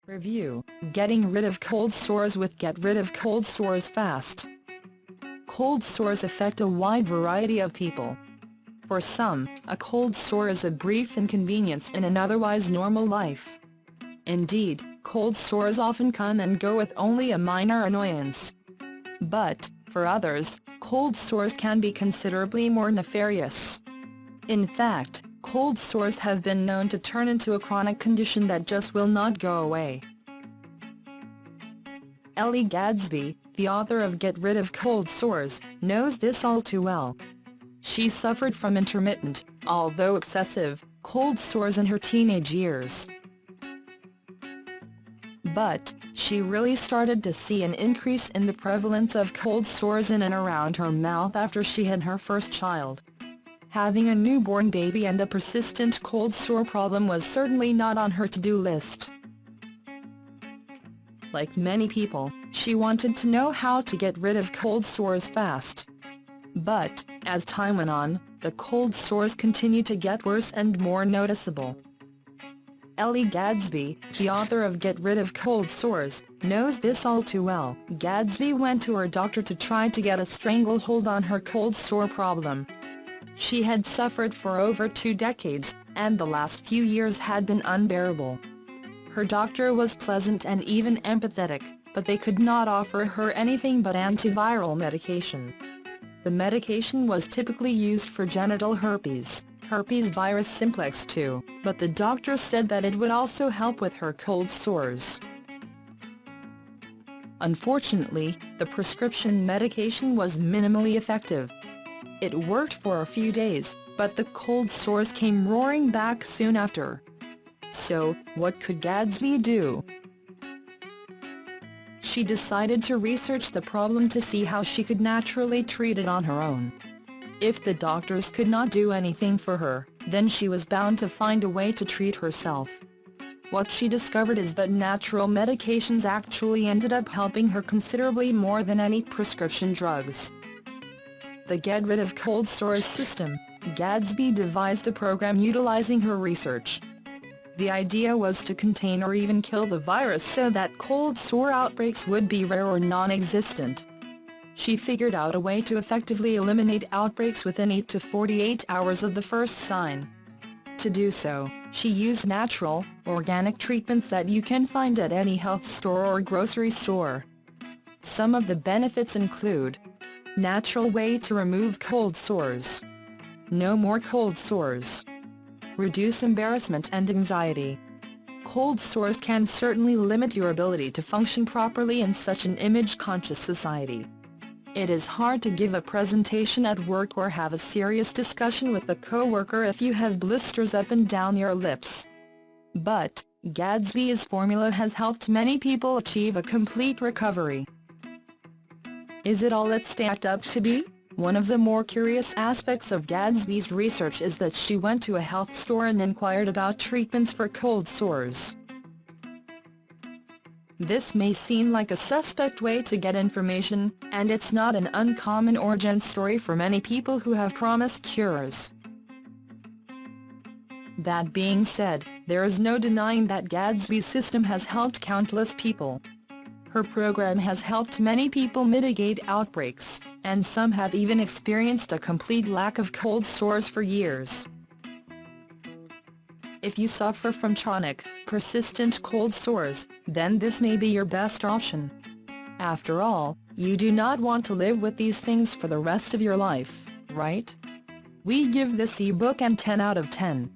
Review: Getting rid of cold sores with Get Rid of Cold Sores Fast. Cold sores affect a wide variety of people. For some, a cold sore is a brief inconvenience in an otherwise normal life. Indeed, cold sores often come and go with only a minor annoyance. But, for others, cold sores can be considerably more nefarious. In fact, cold sores have been known to turn into a chronic condition that just will not go away. Ellie Gadsby, the author of Get Rid of Cold Sores, knows this all too well. She suffered from intermittent, although excessive, cold sores in her teenage years. But, she really started to see an increase in the prevalence of cold sores in and around her mouth after she had her first child. Having a newborn baby and a persistent cold sore problem was certainly not on her to-do list. Like many people, she wanted to know how to get rid of cold sores fast. But, as time went on, the cold sores continued to get worse and more noticeable. Ellie Gadsby, the author of Get Rid of Cold Sores, knows this all too well. Gadsby went to her doctor to try to get a stranglehold on her cold sore problem. She had suffered for over 2 decades, and the last few years had been unbearable. Her doctor was pleasant and even empathetic, but they could not offer her anything but antiviral medication. The medication was typically used for genital herpes, herpes virus simplex 2, but the doctor said that it would also help with her cold sores. Unfortunately, the prescription medication was minimally effective. It worked for a few days, but the cold sores came roaring back soon after. So, what could Gadsby do? She decided to research the problem to see how she could naturally treat it on her own. If the doctors could not do anything for her, then she was bound to find a way to treat herself. What she discovered is that natural medications actually ended up helping her considerably more than any prescription drugs. The Get Rid of Cold Sores system, Gadsby devised a program utilizing her research. The idea was to contain or even kill the virus so that cold sore outbreaks would be rare or non-existent. She figured out a way to effectively eliminate outbreaks within 8 to 48 hours of the first sign. To do so, she used natural, organic treatments that you can find at any health store or grocery store. Some of the benefits include: natural way to remove cold sores. No more cold sores. Reduce embarrassment and anxiety. Cold sores can certainly limit your ability to function properly in such an image-conscious society. It is hard to give a presentation at work or have a serious discussion with a coworker if you have blisters up and down your lips. But, Gadsby's formula has helped many people achieve a complete recovery. Is it all it's stacked up to be? One of the more curious aspects of Gadsby's research is that she went to a health store and inquired about treatments for cold sores. This may seem like a suspect way to get information, and it's not an uncommon origin story for many people who have promised cures. That being said, there is no denying that Gadsby's system has helped countless people. Her program has helped many people mitigate outbreaks, and some have even experienced a complete lack of cold sores for years. If you suffer from chronic, persistent cold sores, then this may be your best option. After all, you do not want to live with these things for the rest of your life, right? We give this ebook an 10 out of 10.